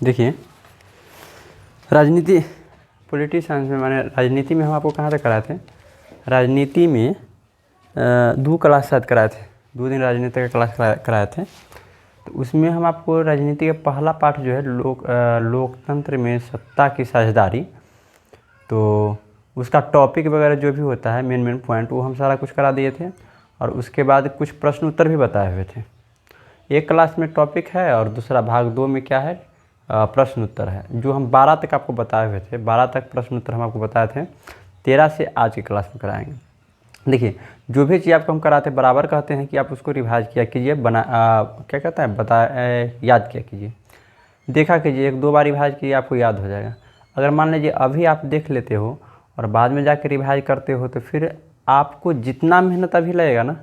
देखिए, राजनीति politics science में माने राजनीति में हम आपको कहाँ तक कराए थे, राजनीति में 2 क्लास शायद कराए थे, 2 दिन राजनीति का क्लास कराए थे। तो उसमें हम आपको राजनीति का पहला पाठ जो है लोकतंत्र में सत्ता की साझेदारी, तो उसका टॉपिक वगैरह जो भी होता है मेन पॉइंट वो हम सारा कुछ करा दिए थे। और उसके बाद कुछ प्रश्न उत्तर भी बताए हुए थे। एक क्लास में टॉपिक है और दूसरा भाग 2 में क्या है, प्रश्न उत्तर है, जो हम 12 तक आपको बताए हुए थे। 12 तक प्रश्न उत्तर हम आपको बताए थे, 13 से आज की क्लास में कराएंगे। देखिए, जो भी चीज़ आपको हम कराते बराबर कहते हैं कि आप उसको रिवाइज किया कीजिए, क्या कहता है याद किया कीजिए, देखा कीजिए, 1-2 बार रिवाइज कीजिए, आपको याद हो जाएगा। अगर मान लीजिए अभी आप देख लेते हो और बाद में जाकर रिवाइज करते हो तो फिर आपको जितना मेहनत अभी लगेगा ना,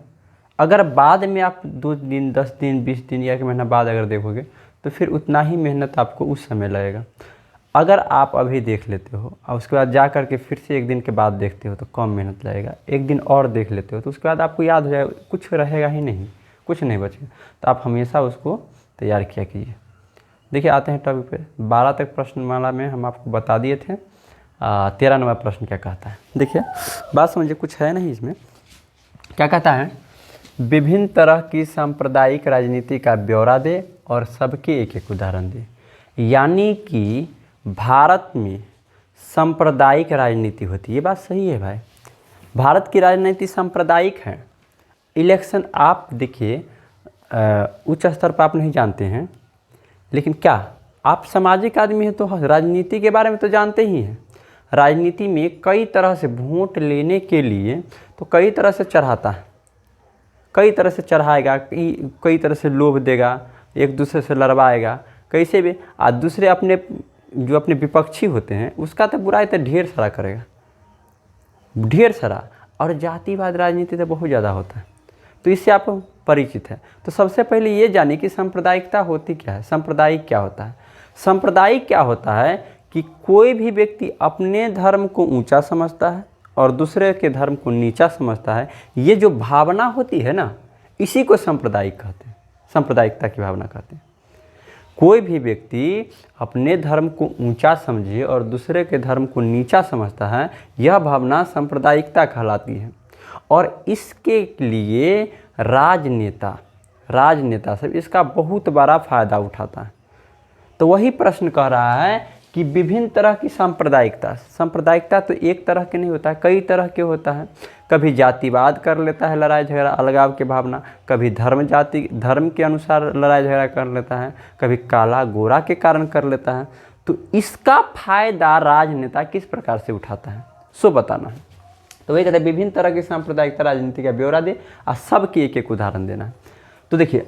अगर बाद में आप 2 दिन 10 दिन 20 दिन या 1 महीना बाद अगर देखोगे तो फिर उतना ही मेहनत आपको उस समय लगेगा। अगर आप अभी देख लेते हो और उसके बाद जा कर के फिर से 1 दिन के बाद देखते हो तो कम मेहनत लगेगा। 1 दिन और देख लेते हो तो उसके बाद आपको याद हो जाएगा, कुछ रहेगा ही नहीं, कुछ नहीं बचेगा। तो आप हमेशा उसको तैयार किया कीजिए। देखिए, आते हैं टॉपिक पे। 12 तक प्रश्नमाला में हम आपको बता दिए थे 13 नंबर प्रश्न क्या कहता है। देखिए, बात समझिए, कुछ है नहीं इसमें। क्या कहता है, विभिन्न तरह की सांप्रदायिक राजनीति का ब्यौरा दे और सबके एक उदाहरण दे। यानी कि भारत में सांप्रदायिक राजनीति होती है। ये बात सही है भाई, भारत की राजनीति सांप्रदायिक है। इलेक्शन आप देखिए, उच्च स्तर पर आप नहीं जानते हैं, लेकिन क्या आप सामाजिक आदमी हैं तो राजनीति के बारे में तो जानते ही हैं। राजनीति में कई तरह से वोट लेने के लिए तो कई तरह से चढ़ाता है, कई तरह से चढ़ाएगा, कई तरह से लोभ देगा, एक दूसरे से लड़वाएगा, कैसे भी। और दूसरे अपने जो अपने विपक्षी होते हैं उसका तो बुराई तो ढेर सारा करेगा, ढेर सारा। और जातिवाद राजनीति तो बहुत ज़्यादा होता है, तो इससे आप परिचित है। तो सबसे पहले ये जानिए कि सांप्रदायिकता होती क्या है, सांप्रदायिक क्या होता है। सांप्रदायिक क्या होता है कि कोई भी व्यक्ति अपने धर्म को ऊंचा समझता है और दूसरे के धर्म को नीचा समझता है। ये जो भावना होती है ना, इसी को सांप्रदायिक कहते हैं, सांप्रदायिकता की भावना कहते हैं। कोई भी व्यक्ति अपने धर्म को ऊंचा समझे और दूसरे के धर्म को नीचा समझता है, यह भावना सांप्रदायिकता कहलाती है। और इसके लिए राजनेता सब इसका बहुत बड़ा फायदा उठाता है। तो वही प्रश्न कह रहा है कि विभिन्न तरह की सांप्रदायिकता तो एक तरह के नहीं होता है, कई तरह के होता है। कभी जातिवाद कर लेता है, लड़ाई झगड़ा, अलगाव की भावना। कभी धर्म के अनुसार लड़ाई झगड़ा कर लेता है, कभी काला गोरा के कारण कर लेता है। तो इसका फायदा राजनेता किस प्रकार से उठाता है सो बताना है। तो वही कहते हैं, विभिन्न तरह की सांप्रदायिकता राजनीति का ब्यौरा दे और सबके एक उदाहरण देना है। तो देखिए,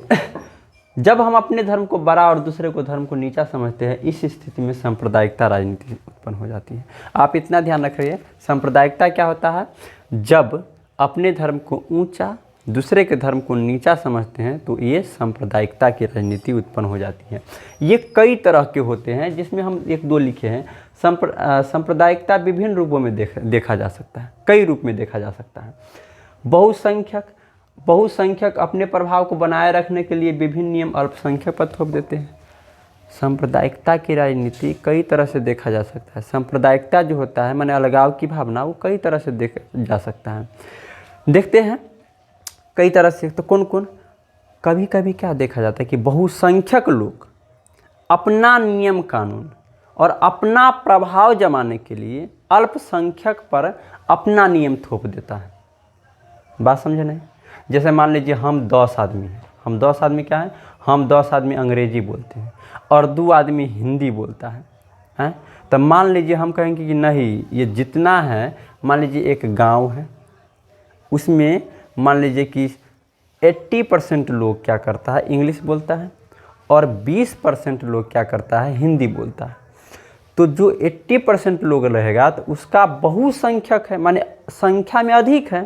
जब हम अपने धर्म को बड़ा और दूसरे को धर्म को नीचा समझते हैं, इस स्थिति में सांप्रदायिकता राजनीति उत्पन्न हो जाती है। आप इतना ध्यान रखिए, सांप्रदायिकता क्या होता है, जब अपने धर्म को ऊंचा दूसरे के धर्म को नीचा समझते हैं तो ये सांप्रदायिकता की राजनीति उत्पन्न हो जाती है। ये कई तरह के होते हैं, जिसमें हम 1-2 लिखे हैं। सांप्रदायिकता विभिन्न रूपों में देखा जा सकता है, कई रूप में देखा जा सकता है। बहुसंख्यक अपने प्रभाव को बनाए रखने के लिए विभिन्न नियम अल्पसंख्यक पर थोप देते हैं। सांप्रदायिकता की राजनीति कई तरह से देखा जा सकता है। सांप्रदायिकता जो होता है माने अलगाव की भावना, वो कई तरह से देखा जा सकता है। देखते हैं कई तरह से। तो कौन कौन, कभी कभी क्या देखा जाता है कि बहुसंख्यक लोग अपना नियम कानून और अपना प्रभाव जमाने के लिए अल्पसंख्यक पर अपना नियम थोप देता है। बात समझे नहीं? जैसे मान लीजिए हम 10 आदमी हैं, हम 10 आदमी क्या हैं, हम 10 आदमी अंग्रेजी बोलते हैं और 2 आदमी हिंदी बोलता है। तो मान लीजिए हम कहेंगे कि नहीं, ये जितना है, मान लीजिए एक गांव है, उसमें मान लीजिए कि 80% लोग क्या करता है, इंग्लिश बोलता है और 20% लोग क्या करता है, हिंदी बोलता है। तो जो 80% लोग रहेगा तो उसका बहुसंख्यक है, माने संख्या में अधिक है।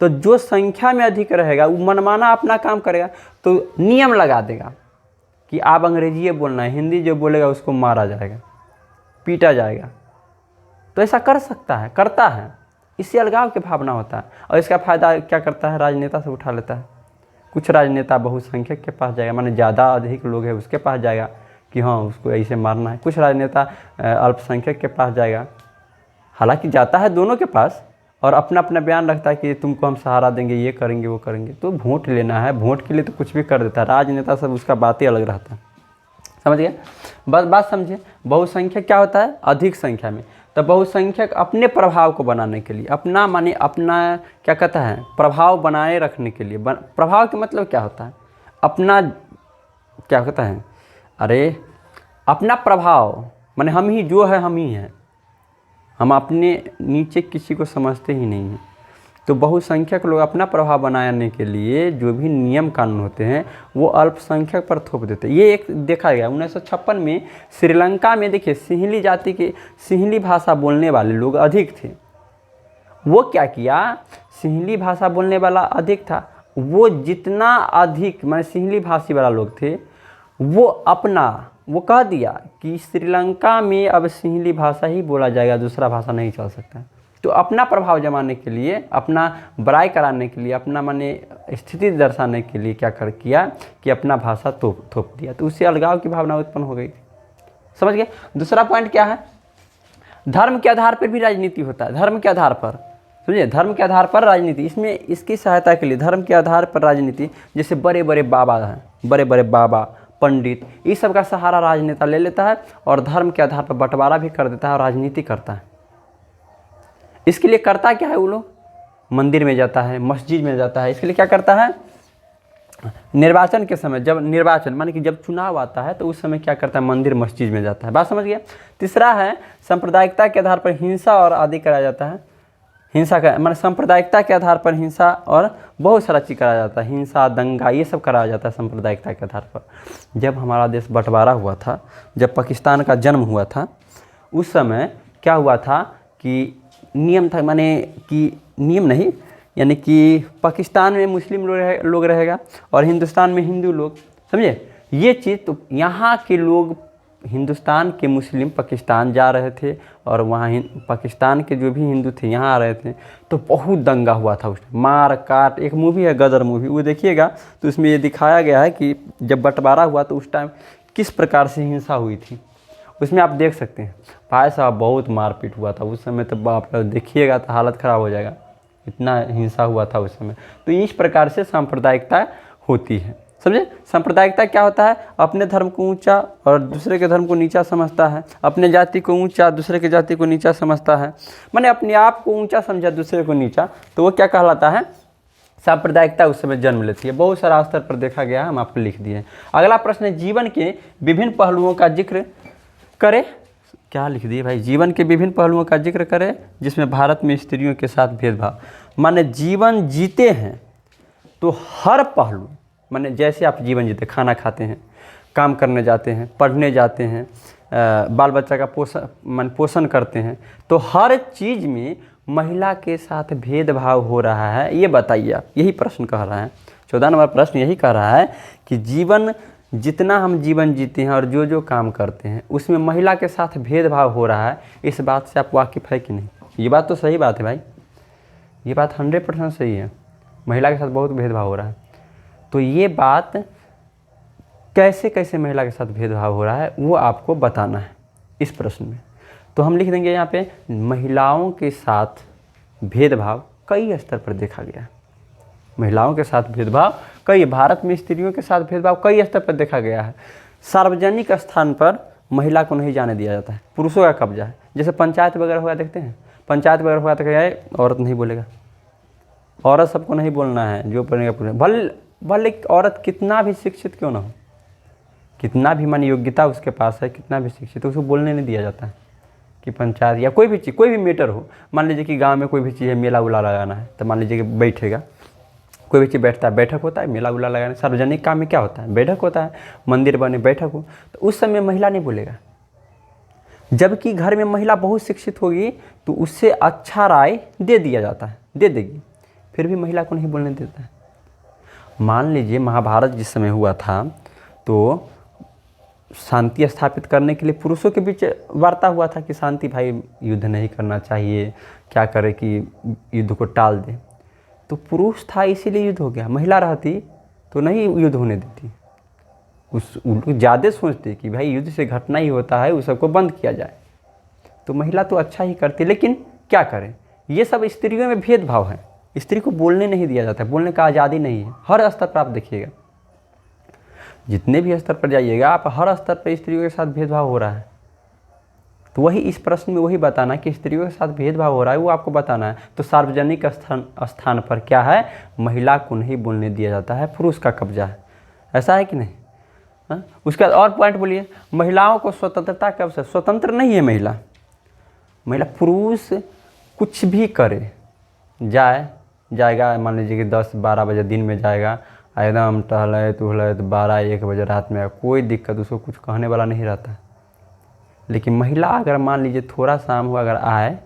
तो जो संख्या में अधिक रहेगा वो मनमाना अपना काम करेगा, तो नियम लगा देगा कि आप अंग्रेजी बोलना है, हिंदी जो बोलेगा उसको मारा जाएगा, पीटा जाएगा। तो ऐसा कर सकता है, करता है। इससे अलगाव की भावना होता है और इसका फ़ायदा क्या करता है, राजनेता से उठा लेता है। कुछ राजनेता बहुसंख्यक के पास जाएगा, माने ज़्यादा अधिक लोग है उसके पास जाएगा कि हाँ उसको ऐसे मारना है। कुछ राजनेता अल्पसंख्यक के पास जाएगा, हालांकि जाता है दोनों के पास, और अपना अपना बयान रखता है कि तुमको हम सहारा देंगे, ये करेंगे वो करेंगे। तो वोट लेना है, वोट के लिए तो कुछ भी कर देता है राजनेता, सब उसका बात ही अलग रहता है। समझ गया? बस बात समझे। बहुसंख्यक क्या होता है? अधिक संख्या में। तो बहुसंख्यक अपने प्रभाव को बनाने के लिए, अपना माने अपना क्या कहता है, प्रभाव बनाए रखने के लिए, प्रभाव के मतलब क्या होता है? अपना क्या कहता है, अरे अपना प्रभाव माने हम ही जो है हम ही हैं, हम अपने नीचे किसी को समझते ही नहीं हैं। तो बहुसंख्यक लोग अपना प्रभाव बनाने के लिए जो भी नियम कानून होते हैं वो अल्पसंख्यक पर थोप देते हैं। ये एक देखा गया 1956 में श्रीलंका में। देखिए सिंहली जाति के, सिंहली भाषा बोलने वाले लोग अधिक थे। वो क्या किया, सिंहली भाषा बोलने वाला अधिक था, वो जितना अधिक माने सिंहली भाषी वाला लोग थे, वो कह दिया कि श्रीलंका में अब सिंहली भाषा ही बोला जाएगा, दूसरा भाषा नहीं चल सकता। तो अपना प्रभाव जमाने के लिए, अपना बड़ाई कराने के लिए, अपना माने स्थिति दर्शाने के लिए क्या किया कि अपना भाषा थोप दिया। तो उससे अलगाव की भावना उत्पन्न हो गई। समझ गए? दूसरा पॉइंट क्या है, धर्म के आधार पर भी राजनीति होता है। धर्म के आधार पर, समझिए, धर्म के आधार पर राजनीति। इसमें इसकी सहायता के लिए धर्म के आधार पर राजनीति, जैसे बड़े बड़े बाबा हैं, बड़े बड़े बाबा, पंडित, इस सब का सहारा राजनेता ले लेता है और धर्म के आधार पर बंटवारा भी कर देता है और राजनीति करता है। इसके लिए करता क्या है, वो लोग मंदिर में जाता है, मस्जिद में जाता है। इसके लिए क्या करता है, निर्वाचन के समय, जब निर्वाचन माने कि जब चुनाव आता है तो उस समय क्या करता है, मंदिर मस्जिद में जाता है। बात समझ गया? तीसरा है सांप्रदायिकता के आधार पर हिंसा और आदि कराया जाता है। हिंसा का माने सांप्रदायिकता के आधार पर हिंसा और बहुत सारा चीज़ कराया जाता है, हिंसा, दंगा, ये सब कराया जाता है सांप्रदायिकता के आधार पर। जब हमारा देश बंटवारा हुआ था, जब पाकिस्तान का जन्म हुआ था, उस समय क्या हुआ था कि नियम था, माने कि नियम नहीं, यानी कि पाकिस्तान में मुस्लिम लोग रहेगा और हिंदुस्तान में हिंदू लोग। समझे? ये चीज़ तो यहाँ के लोग, हिंदुस्तान के मुस्लिम पाकिस्तान जा रहे थे और वहाँ पाकिस्तान के जो भी हिंदू थे यहाँ आ रहे थे, तो बहुत दंगा हुआ था उस टाइम, मार काट। एक मूवी है गदर मूवी, वो देखिएगा तो उसमें ये दिखाया गया है कि जब बंटवारा हुआ तो उस टाइम किस प्रकार से हिंसा हुई थी। उसमें आप देख सकते हैं भाई साहब, बहुत मारपीट हुआ था उस समय। तो बाप रे, देखिएगा तो हालत ख़राब हो जाएगा, इतना हिंसा हुआ था उस समय। तो इस प्रकार से सांप्रदायिकता होती है। समझे? सांप्रदायिकता क्या होता है, अपने धर्म को ऊंचा और दूसरे के धर्म को नीचा समझता है, अपने जाति को ऊंचा दूसरे के जाति को नीचा समझता है, माने अपने आप को ऊंचा समझा दूसरे को नीचा, तो वो क्या कहलाता है, सांप्रदायिकता उस समय जन्म लेती है। बहुत सारा स्तर पर देखा गया है, हम आपको लिख दिए हैं। अगला प्रश्न है, जीवन के विभिन्न पहलुओं का जिक्र करे। क्या लिख दिए भाई, जीवन के विभिन्न पहलुओं का जिक्र करें जिसमें भारत में स्त्रियों के साथ भेदभाव। माने जीवन जीते हैं तो हर पहलू, माने जैसे आप जीवन जीते, खाना खाते हैं, काम करने जाते हैं, पढ़ने जाते हैं, बाल बच्चा का पोषण करते हैं, तो हर चीज़ में महिला के साथ भेदभाव हो रहा है। ये बताइए आप, यही प्रश्न कह रहा है, 14 नंबर प्रश्न यही कह रहा है कि जीवन, जितना हम जीवन जीते हैं और जो जो काम करते हैं उसमें महिला के साथ भेदभाव हो रहा है। इस बात से आप वाकिफ़ है कि नहीं? ये बात तो सही बात है भाई, ये बात 100% सही है, महिला के साथ बहुत भेदभाव हो रहा है। तो ये बात कैसे कैसे महिला के साथ भेदभाव हो रहा है वो आपको बताना है इस प्रश्न में। तो हम लिख देंगे यहाँ पे, महिलाओं के साथ भेदभाव कई स्तर पर देखा गया है। महिलाओं के साथ भेदभाव कई, भारत में स्त्रियों के साथ भेदभाव कई स्तर पर देखा गया है। सार्वजनिक स्थान पर महिला को नहीं जाने दिया जाता है, पुरुषों का कब्जा है। जैसे पंचायत वगैरह हुआ, देखते हैं पंचायत वगैरह हुआ तो क्या है, औरत नहीं बोलेगा, औरत सबको नहीं बोलना है, जो बोलेगा पुरुष। भले औरत कितना भी शिक्षित क्यों ना हो, कितना भी मान योग्यता उसके पास है, कितना भी शिक्षित, तो उसको बोलने नहीं दिया जाता है कि पंचायत या कोई भी चीज़, कोई भी मैटर हो। मान लीजिए कि गांव में कोई भी चीज़ है, मेला उला लगाना है, तो मान लीजिए कि बैठेगा, कोई भी चीज़ बैठता है, बैठक होता है, मेला उला लगाना, सार्वजनिक काम में क्या होता है, बैठक होता है, मंदिर बने बैठक हो, तो उस समय महिला नहीं बोलेगा। जबकि घर में महिला बहुत शिक्षित होगी तो उससे अच्छा राय दे दिया जाता है, दे देगी, फिर भी महिला को नहीं बोलने देता है। मान लीजिए महाभारत जिस समय हुआ था तो शांति स्थापित करने के लिए पुरुषों के बीच वार्ता हुआ था कि शांति भाई, युद्ध नहीं करना चाहिए, क्या करे कि युद्ध को टाल दे। तो पुरुष था इसीलिए युद्ध हो गया, महिला रहती तो नहीं युद्ध होने देती। उन लोग ज़्यादा सोचते कि भाई युद्ध से घटना ही होता है, उस सबको बंद किया जाए। तो महिला तो अच्छा ही करती है, लेकिन क्या करें, ये सब स्त्रियों में भेदभाव है। स्त्री को बोलने नहीं दिया जाता है, बोलने का आज़ादी नहीं है। हर स्तर पर आप देखिएगा, जितने भी स्तर पर जाइएगा आप, हर स्तर पर स्त्रियों के साथ भेदभाव हो रहा है। तो वही इस प्रश्न में वही बताना कि स्त्रियों के साथ भेदभाव हो रहा है, वो आपको बताना है। तो सार्वजनिक स्थान पर क्या है, महिला को नहीं बोलने दिया जाता है, पुरुष का कब्जा है। ऐसा है कि नहीं? हाँ, उसका और पॉइंट बोलिए। महिलाओं को स्वतंत्रता कब से? स्वतंत्र नहीं है महिला। पुरुष कुछ भी करे, जाएगा, मान लीजिए कि 10-12 बजे दिन में जाएगा, एकदम टहले तो 12-1 बजे रात में, कोई दिक्कत, उसको कुछ कहने वाला नहीं रहता है। लेकिन महिला अगर मान लीजिए थोड़ा शाम हुआ अगर आए,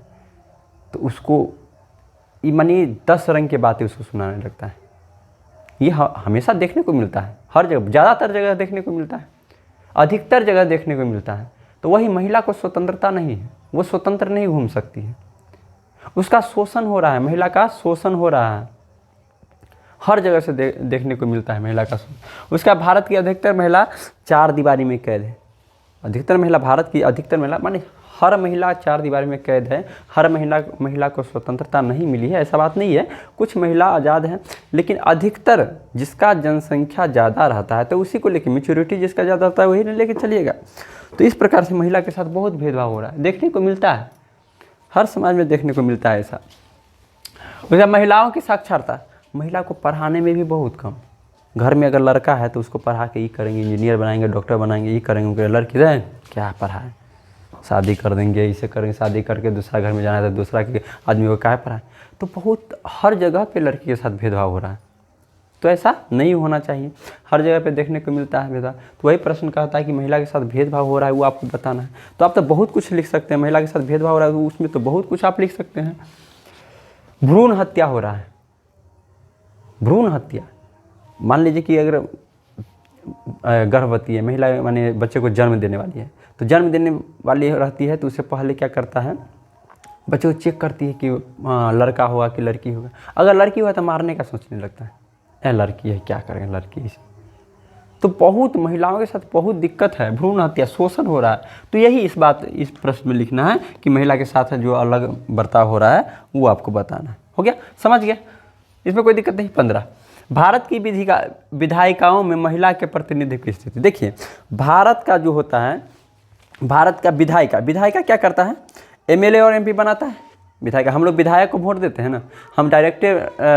तो उसको मानिए 10 रंग की बातें उसको सुनाने लगता है। ये हमेशा देखने को मिलता है, हर जगह, ज़्यादातर जगह देखने को मिलता है, अधिकतर जगह देखने को मिलता है। तो वही महिला को स्वतंत्रता नहीं है, वो स्वतंत्र नहीं घूम सकती है, उसका शोषण हो रहा है, महिला का शोषण हो रहा है। हर जगह से देखने को मिलता है महिला का शोषण। उसका भारत की अधिकतर महिला 4 दीवारी में कैद है। अधिकतर महिला, भारत की अधिकतर महिला माने हर महिला 4 दीवारी में कैद है। हर महिला को स्वतंत्रता नहीं मिली है, ऐसा बात नहीं है। कुछ महिला आज़ाद हैं, लेकिन अधिकतर जिसका जनसंख्या ज़्यादा रहता है तो उसी को लेकर, मैच्योरिटी जिसका ज़्यादा होता है वही लेके चलिएगा। तो इस प्रकार से महिला के साथ बहुत भेदभाव हो रहा है, देखने को मिलता है, हर समाज में देखने को मिलता है ऐसा। वैसे महिलाओं की साक्षरता, महिला को पढ़ाने में भी बहुत कम। घर में अगर लड़का है तो उसको पढ़ा के ये करेंगे, इंजीनियर बनाएंगे, डॉक्टर बनाएंगे, ये करेंगे। उनके लड़की है क्या पढ़ाए, शादी कर देंगे, इसे करेंगे, शादी करके दूसरा घर में जाना है तो दूसरा के आदमी को क्या पढ़ाए। तो बहुत हर जगह पे लड़की के साथ भेदभाव हो रहा है। तो ऐसा नहीं होना चाहिए, हर जगह पे देखने को मिलता है भेदभाव। तो वही प्रश्न कहता है कि महिला के साथ भेदभाव हो रहा है, वो आपको बताना है। तो आप तो बहुत कुछ लिख सकते हैं, महिला के साथ भेदभाव हो रहा है तो उसमें तो बहुत कुछ आप लिख सकते हैं। भ्रूण हत्या हो रहा है, भ्रूण हत्या, मान लीजिए कि अगर गर्भवती है महिला, माने बच्चे को जन्म देने वाली है, तो जन्म देने वाली रहती है तो उससे पहले क्या करता है, बच्चे को चेक करती है कि लड़का होगा कि लड़की होगा। अगर लड़की हुआ तो मारने का सोचने लगता है, लड़की है क्या करेंगे लड़की से। तो बहुत महिलाओं के साथ बहुत दिक्कत है, भ्रूण हत्या, शोषण हो रहा है। तो यही इस प्रश्न में लिखना है कि महिला के साथ जो अलग बर्ताव हो रहा है वो आपको बताना है। हो गया, समझ गया, इसमें कोई दिक्कत नहीं। 15, भारत की विधायिकाओं में महिला के प्रतिनिधित्व की स्थिति। देखिए, भारत का जो होता है, भारत का विधायिका क्या करता है, एमएलए और एमपी बनाता है। विधायिका, हम लोग विधायक को वोट देते हैं ना, हम डायरेक्ट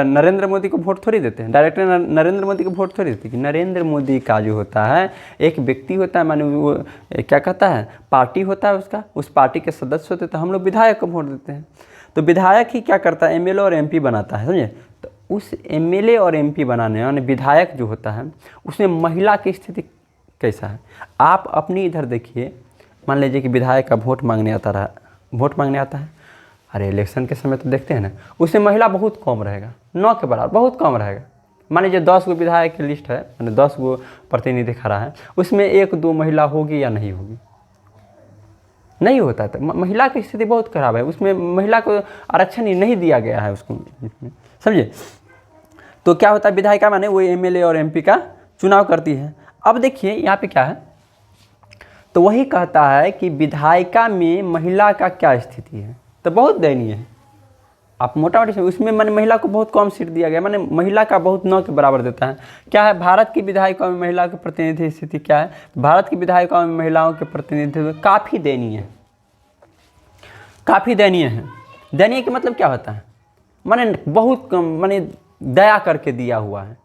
नरेंद्र मोदी को वोट थोड़ी देते हैं, डायरेक्ट नरेंद्र मोदी को वोट थोड़ी देते हैं। नरेंद्र मोदी का जो होता है एक व्यक्ति होता है, माने वो क्या कहता है, पार्टी होता है उसका, उस पार्टी के सदस्य होते हैं, तो हम लोग विधायक को वोट देते हैं। तो विधायक ही क्या करता है, एमएलए और एमपी बनाता है, समझे। तो उस एमएलए और एमपी बनाने यानी विधायक जो होता है उसमें महिला की स्थिति कैसा है, आप अपनी इधर देखिए। मान लीजिए कि विधायक का वोट मांगने आता है, अरे इलेक्शन के समय तो देखते हैं ना, उसमें महिला बहुत कम रहेगा, 9 के बराबर, बहुत कम रहेगा। मान लीजिए 10 गो विधायक की लिस्ट है, मैंने 10 गो प्रतिनिधि खड़ा है, उसमें 1-2 महिला होगी या नहीं होगी, नहीं होता। तो महिला की स्थिति बहुत खराब है, उसमें महिला को आरक्षण ही नहीं दिया गया है उसको, समझे। तो क्या होता है, विधायिका माने वो एमएलए और एमपी का चुनाव करती है। अब देखिए यहाँ पे क्या है, तो वही कहता है कि विधायिका में महिला का क्या स्थिति है, तो बहुत दयनीय है। आप मोटा मोटी उसमें मैंने महिला को बहुत कम सीट दिया गया, मैंने महिला का बहुत 9 के बराबर देता है। क्या है, भारत की विधायिकाओं में महिला के प्रतिनिधि स्थिति क्या है, भारत की विधायिकाओं में महिलाओं के प्रतिनिधित्व काफ़ी दयनीय है, काफ़ी दयनीय है। दयनीय का मतलब क्या होता है, माने बहुत कम, माने दया करके दिया हुआ है।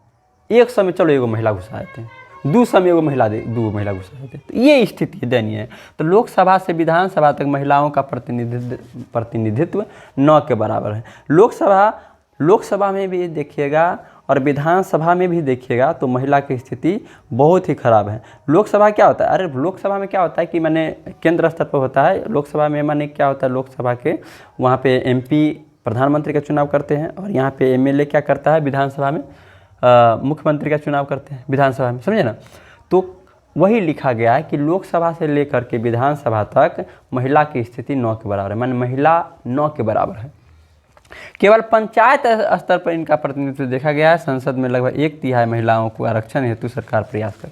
एक समय चलो एगो महिला घुसा देते हैं, 2 समय एगो महिला 2 महिला घुसा देते हैं, तो ये स्थिति दयनीय है। तो लोकसभा से विधानसभा तक महिलाओं का प्रतिनिधित्व 9 के बराबर है। लोकसभा में भी देखिएगा और विधानसभा में भी देखिएगा तो महिला की स्थिति बहुत ही खराब है। लोकसभा क्या होता है, अरे लोकसभा में क्या होता है कि मैंने केंद्र स्तर पर होता है, लोकसभा में माने क्या होता है, लोकसभा के वहाँ पे एमपी प्रधानमंत्री का चुनाव करते हैं, और यहाँ पे एमएलए क्या करता है, विधानसभा में मुख्यमंत्री का चुनाव करते हैं विधानसभा में, समझे ना। तो वही लिखा गया है कि लोकसभा से लेकर के विधानसभा तक महिला की स्थिति 9 के बराबर है, माने महिला 9 के बराबर है। केवल पंचायत स्तर पर इनका प्रतिनिधित्व देखा गया है। संसद में लगभग 1/3 महिलाओं को आरक्षण हेतु सरकार प्रयास करे।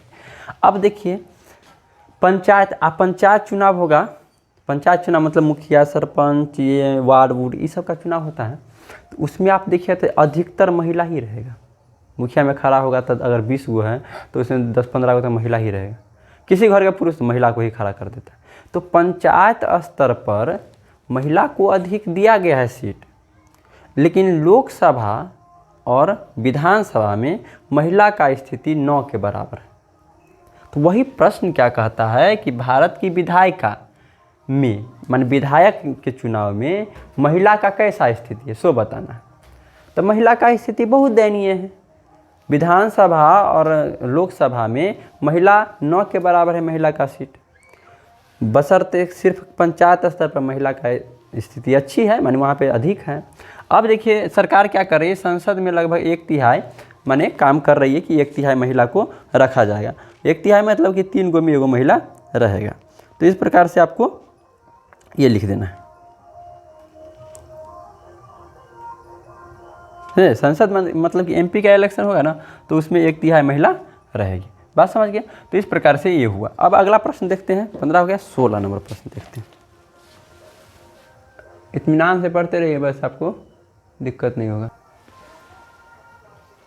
अब देखिए पंचायत चुनाव होगा। पंचायत चुनाव मतलब मुखिया, सरपंच, ये वार्ड वूड, ये सब का चुनाव होता है। तो उसमें आप देखिए तो अधिकतर महिला ही रहेगा। मुखिया में खड़ा होगा तो अगर 20 गो है तो उसमें 10-15 गो तो महिला ही रहेगा। किसी घर का पुरुष तो महिला को ही खड़ा कर देता है। तो पंचायत स्तर पर महिला को अधिक दिया गया है सीट, लेकिन लोकसभा और विधानसभा में महिला का स्थिति 9 के बराबर है। तो वही प्रश्न क्या कहता है कि भारत की विधायिका में मान विधायक के चुनाव में महिला का कैसा स्थिति है सो बताना है। तो महिला का स्थिति बहुत दयनीय है। विधानसभा और लोकसभा में महिला 9 के बराबर है महिला का सीट, बशर्ते सिर्फ पंचायत स्तर पर महिला का स्थिति अच्छी है, माने वहाँ पे अधिक है। अब देखिए सरकार क्या कर रही है, संसद में लगभग 1/3 माने काम कर रही है कि 1/3 महिला को रखा जाएगा। 1/3 मतलब कि 3 गो में एगो महिला रहेगा। तो इस प्रकार से आपको ये लिख देना है। संसद मतलब कि एमपी का इलेक्शन होगा ना, तो उसमें 1/3 महिला रहेगी। बात समझ गए। तो इस प्रकार से ये हुआ। अब अगला प्रश्न देखते हैं, 15 हो गया, 16 नंबर प्रश्न देखते हैं। इत्मीनान से पढ़ते रहिए, बस आपको दिक्कत नहीं होगा।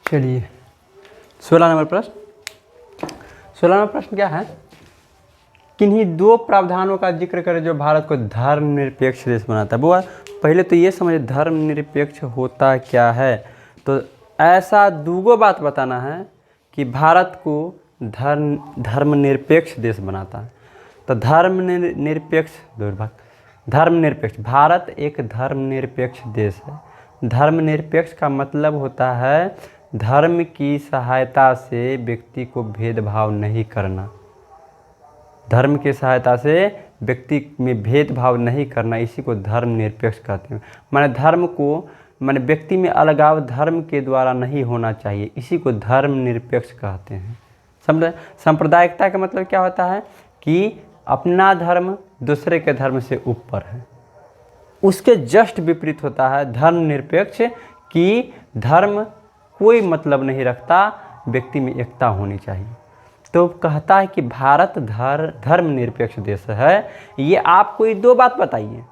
चलिए 16 नंबर प्रश्न। 16 नंबर प्रश्न क्या है, किन्हीं 2 प्रावधानों का जिक्र करें जो भारत को धर्मनिरपेक्ष देश बनाता है। वो पहले तो ये समझे धर्मनिरपेक्ष होता क्या है। तो ऐसा 2 बात बताना है कि भारत को धर्मनिरपेक्ष देश बनाता है। तो धर्मनिरपेक्ष भारत एक धर्मनिरपेक्ष देश है। धर्मनिरपेक्ष का मतलब होता है धर्म की सहायता से व्यक्ति को भेदभाव नहीं करना। धर्म की सहायता से व्यक्ति में भेदभाव नहीं करना, इसी को धर्मनिरपेक्ष कहते हैं। माने व्यक्ति में अलगाव धर्म के द्वारा नहीं होना चाहिए, इसी को धर्मनिरपेक्ष कहते हैं। सांप्रदायिकता का मतलब क्या होता है कि अपना धर्म दूसरे के धर्म से ऊपर है। उसके जस्ट विपरीत होता है धर्मनिरपेक्ष कि धर्म कोई मतलब नहीं रखता, व्यक्ति में एकता होनी चाहिए। तो कहता है कि भारत धर्मनिरपेक्ष देश है। ये आप कोई 2 बात बताइए।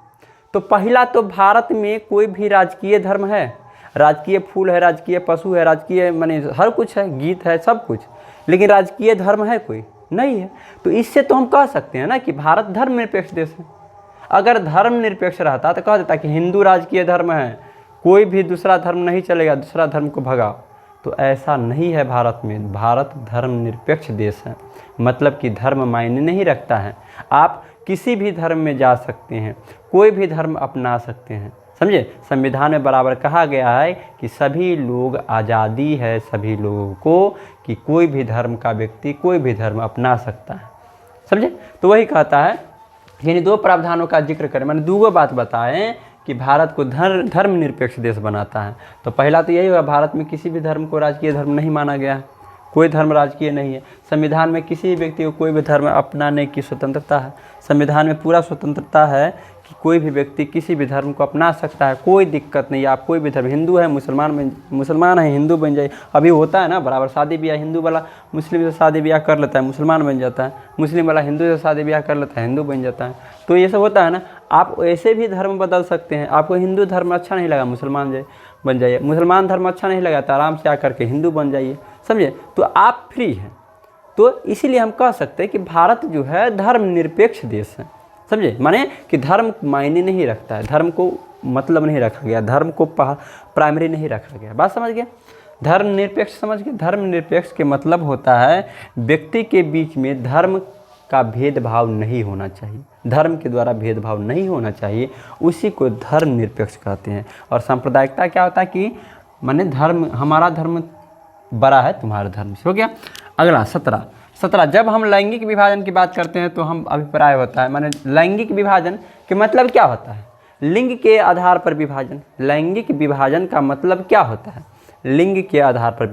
तो पहला तो भारत में कोई भी राजकीय धर्म है, राजकीय फूल है, राजकीय पशु है, राजकीय माने हर कुछ है, गीत है, सब कुछ, लेकिन राजकीय धर्म है कोई नहीं है। तो इससे तो हम कह सकते हैं ना कि भारत धर्मनिरपेक्ष देश है। अगर धर्मनिरपेक्ष रहता तो कह देता कि हिंदू राजकीय धर्म है, कोई भी दूसरा धर्म नहीं चलेगा, दूसरा धर्म को भगाओ। तो ऐसा नहीं है भारत में। भारत धर्मनिरपेक्ष देश है, मतलब कि धर्म मायने नहीं रखता है। आप किसी भी धर्म में जा सकते हैं, कोई भी धर्म अपना सकते हैं, समझे। संविधान में बराबर कहा गया है कि सभी लोग आज़ादी है सभी लोगों को कि कोई भी धर्म का व्यक्ति कोई भी धर्म अपना सकता है, समझे। तो वही कहता है, यानी 2 प्रावधानों का जिक्र करें, मैंने 2 बात बताएं कि भारत को धर्मनिरपेक्ष देश बनाता है। तो पहला तो यही हुआ, भारत में किसी भी धर्म को राजकीय धर्म नहीं माना गया है, कोई धर्म राजकीय नहीं है। संविधान में किसी व्यक्ति को कोई भी धर्म अपनाने की स्वतंत्रता है। संविधान में पूरा स्वतंत्रता है कि कोई भी व्यक्ति किसी भी धर्म को अपना सकता है, कोई दिक्कत नहीं है। आप कोई भी धर्म, हिंदू है मुसलमान है हिंदू बन जाइए। अभी होता है ना बराबर शादी ब्याह, हिंदू वाला मुस्लिम से शादी ब्याह कर लेता है, मुसलमान बन जाता है, मुस्लिम वाला हिंदू से शादी ब्याह कर लेता है, हिंदू बन जाता है। तो ये सब होता है ना। आप ऐसे भी धर्म बदल सकते हैं। आपको हिंदू धर्म अच्छा नहीं लगा, मुसलमान बन जाइए। मुसलमान धर्म अच्छा नहीं लगा तो आराम से आकर के हिंदू बन जाइए, समझे। तो आप फ्री हैं। तो इसीलिए हम कह सकते हैं कि भारत जो है धर्मनिरपेक्ष देश है, समझे। माने कि धर्म मायने नहीं रखता है, धर्म को मतलब नहीं रखा गया, धर्म को प्राइमरी नहीं रखा गया। बात समझ गया। धर्मनिरपेक्ष समझ गए। धर्मनिरपेक्ष के मतलब होता है व्यक्ति के बीच में धर्म का भेदभाव नहीं होना चाहिए, धर्म के द्वारा भेदभाव नहीं होना चाहिए, उसी को धर्मनिरपेक्ष कहते हैं। और सांप्रदायिकता क्या होता है कि माने धर्म, हमारा धर्म बड़ा है तुम्हारे धर्म से, हो गया। अगला 17 जब हम लैंगिक विभाजन की बात करते हैं तो हम अभिप्राय होता है, माने लैंगिक विभाजन के मतलब क्या होता है, लिंग के आधार पर विभाजन। लैंगिक विभाजन का मतलब क्या होता है, लिंग के आधार पर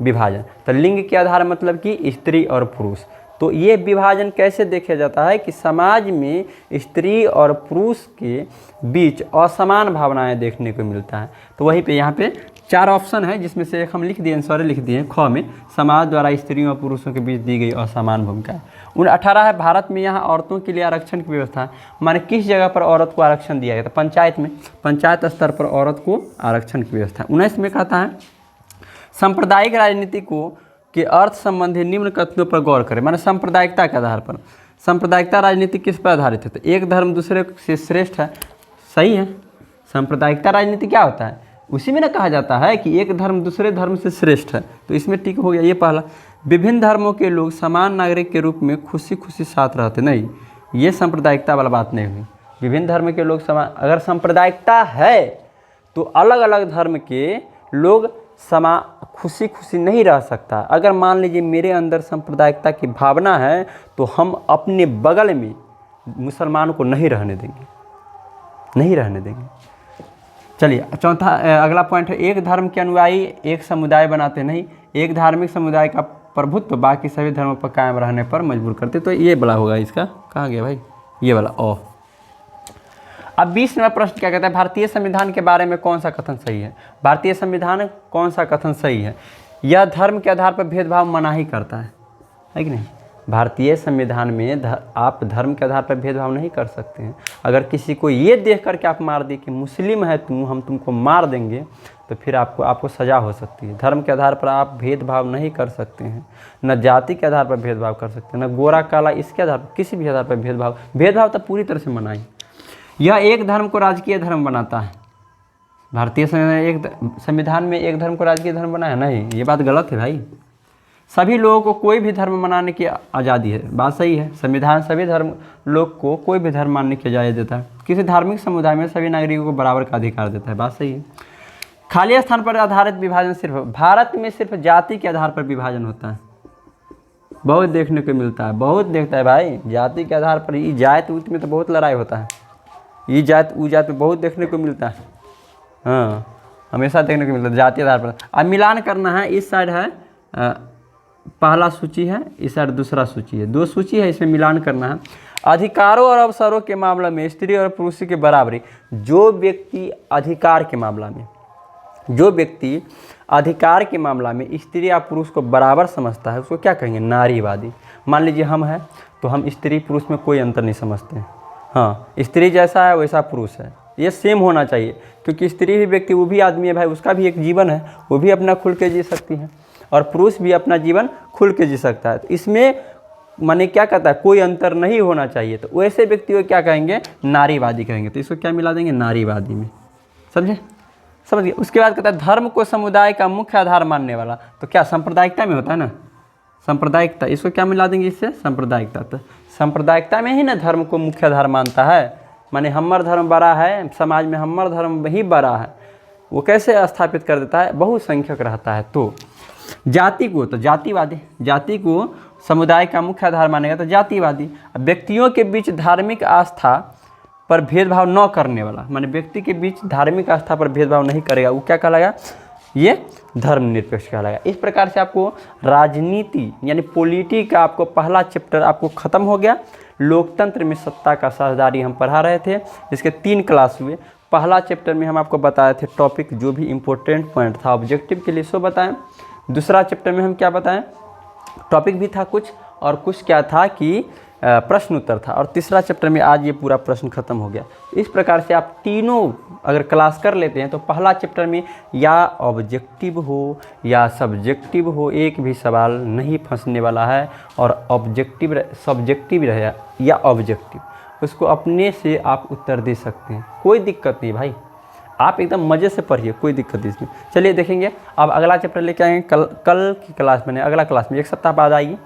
विभाजन। तो लिंग के आधार मतलब कि स्त्री और पुरुष। तो ये विभाजन कैसे देखा जाता है कि समाज में स्त्री और पुरुष के बीच असमान भावनाएं देखने को मिलता है। तो वहीं पे यहाँ पे 4 ऑप्शन है, जिसमें से एक हम लिख दिए, आंसर लिख दिए ख में, समाज द्वारा स्त्रियों और पुरुषों के बीच दी गई असमान भूमिका। 18 है, भारत में यहाँ औरतों के लिए आरक्षण की व्यवस्था है। माने किस जगह पर औरत को आरक्षण दिया गया था? पंचायत में, पंचायत स्तर पर औरत को आरक्षण की व्यवस्था। 19 में कहता है सांप्रदायिक राजनीति को के अर्थ संबंधी निम्न कथनों पर गौर करें। माने सांप्रदायिकता के आधार पर, सांप्रदायिकता राजनीति किस पर आधारित है? तो एक धर्म दूसरे से श्रेष्ठ है, सही है। सांप्रदायिकता राजनीति क्या होता है? उसी में ना कहा जाता है कि एक धर्म दूसरे धर्म से श्रेष्ठ है, तो इसमें ठीक हो गया ये पहला। विभिन्न धर्मों के लोग समान नागरिक के रूप में खुशी खुशी साथ रहते, नहीं, ये सांप्रदायिकता वाला बात नहीं हुई। विभिन्न धर्म के लोग समान, अगर सांप्रदायिकता है तो अलग अलग धर्म के लोग खुशी खुशी नहीं रह सकता। अगर मान लीजिए मेरे अंदर सांप्रदायिकता की भावना है तो हम अपने बगल में मुसलमान को नहीं रहने देंगे, नहीं रहने देंगे। चलिए चौथा, अगला पॉइंट है एक धर्म के अनुयायी एक समुदाय बनाते नहीं, एक धार्मिक समुदाय का प्रभुत्व बाकी सभी धर्मों पर कायम रहने पर मजबूर करते। तो ये बड़ा होगा, इसका कहाँ गया भाई, ये वाला ओ। अब 20 नंबर प्रश्न क्या कहता है? भारतीय संविधान के बारे में कौन सा कथन सही है? भारतीय संविधान कौन सा कथन सही है? यह धर्म के आधार पर भेदभाव मनाही करता है कि नहीं? भारतीय संविधान में आप धर्म के आधार पर भेदभाव नहीं कर सकते हैं। अगर किसी को ये देख करके आप मार दिए कि मुस्लिम है तू, हम तुमको मार देंगे, तो फिर आपको सज़ा हो सकती है। धर्म के आधार पर आप भेदभाव नहीं कर सकते हैं, न जाति के आधार पर भेदभाव कर सकते हैं, न गोरा काला, इसके आधार पर किसी भी आधार पर भेदभाव तो पूरी तरह से मनाही। यह एक धर्म को राजकीय धर्म बनाता है। भारतीय संविधान में एक धर्म को राजकीय धर्म बनाया नहीं, ये बात गलत है भाई। सभी लोगों को कोई भी धर्म मानने की आज़ादी है, बात सही है। संविधान सभी धर्म लोग को कोई भी धर्म मानने की इजाज़त देता है। किसी धार्मिक समुदाय में सभी नागरिकों को बराबर का अधिकार देता है, बात सही है। खाली स्थान पर आधारित विभाजन सिर्फ भारत में सिर्फ जाति के आधार पर विभाजन होता है, बहुत देखने को मिलता है, बहुत देखता है भाई। जाति के आधार पर, ये जात उत में तो बहुत लड़ाई होता है, ये जात वो जात में बहुत देखने को मिलता है, हाँ हमेशा देखने को मिलता है जाति आधार पर। अब मिलान करना है, इस साइड है पहला सूची है, इस साइड दूसरा सूची है, 2 सूची है, इसमें मिलान करना है। अधिकारों और अवसरों के मामले में स्त्री और पुरुष की बराबरी। जो व्यक्ति अधिकार के मामला में, जो व्यक्ति अधिकार के मामला में स्त्री या पुरुष को बराबर समझता है उसको क्या कहेंगे? नारीवादी। मान लीजिए हम हैं तो हम स्त्री पुरुष में कोई अंतर नहीं समझते हैं, हाँ स्त्री जैसा है वैसा पुरुष है, ये सेम होना चाहिए। क्योंकि स्त्री भी व्यक्ति, वो भी आदमी है भाई, उसका भी एक जीवन है, वो भी अपना खुल के जी सकती है, और पुरुष भी अपना जीवन खुल के जी सकता है। तो इसमें माने क्या कहता है? कोई अंतर नहीं होना चाहिए। तो वैसे व्यक्ति को क्या कहेंगे? नारीवादी कहेंगे। तो इसको क्या मिला देंगे? नारीवादी में, समझे? समझिए। उसके बाद कहता है धर्म को समुदाय का मुख्य आधार मानने वाला। तो क्या सांप्रदायिकता में होता है ना, सांप्रदायिकता, इसको क्या मिला देंगे? इससे सांप्रदायिकता। तो सांप्रदायिकता में ही ना धर्म को मुख्य आधार मानता है, माने हमर धर्म बड़ा है, समाज में हमर धर्म ही बड़ा है, वो कैसे स्थापित कर देता है? बहुसंख्यक रहता है। तो जाति को, तो जातिवादी, जाति को समुदाय का मुख्य आधार मानेगा तो जातिवादी। व्यक्तियों के बीच धार्मिक आस्था पर भेदभाव न करने वाला, माने व्यक्ति के बीच धार्मिक आस्था पर भेदभाव नहीं करेगा, वो क्या कहलाएगा? ये धर्मनिरपेक्ष कहलाएगा। इस प्रकार से आपको राजनीति यानी पॉलिटी का आपको पहला चैप्टर आपको खत्म हो गया। लोकतंत्र में सत्ता का साझेदारी हम पढ़ा रहे थे, इसके 3 क्लास हुए। पहला चैप्टर में हम आपको बताए थे टॉपिक, जो भी इम्पोर्टेंट पॉइंट था ऑब्जेक्टिव के लिए सो बताएं। दूसरा चैप्टर में हम क्या बताएं? टॉपिक भी था कुछ, और कुछ क्या था कि प्रश्न उत्तर था। और तीसरा चैप्टर में आज ये पूरा प्रश्न खत्म हो गया। इस प्रकार से आप तीनों अगर क्लास कर लेते हैं तो पहला चैप्टर में या ऑब्जेक्टिव हो या सब्जेक्टिव हो, एक भी सवाल नहीं फंसने वाला है। और ऑब्जेक्टिव सब्जेक्टिव रहे या ऑब्जेक्टिव, उसको अपने से आप उत्तर दे सकते हैं, कोई दिक्कत नहीं भाई, आप एकदम मज़े से पढ़िए, कोई दिक्कत नहीं इसमें। चलिए देखेंगे अब अगला चैप्टर लेके आएंगे कल की क्लास में, अगला क्लास में 1 सप्ताह बाद आइए।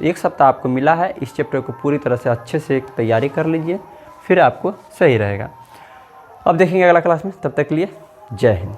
1 सप्ताह आपको मिला है, इस चैप्टर को पूरी तरह से अच्छे से तैयारी कर लीजिए, फिर आपको सही रहेगा। अब देखेंगे अगला क्लास में, तब तक के लिए जय हिंद।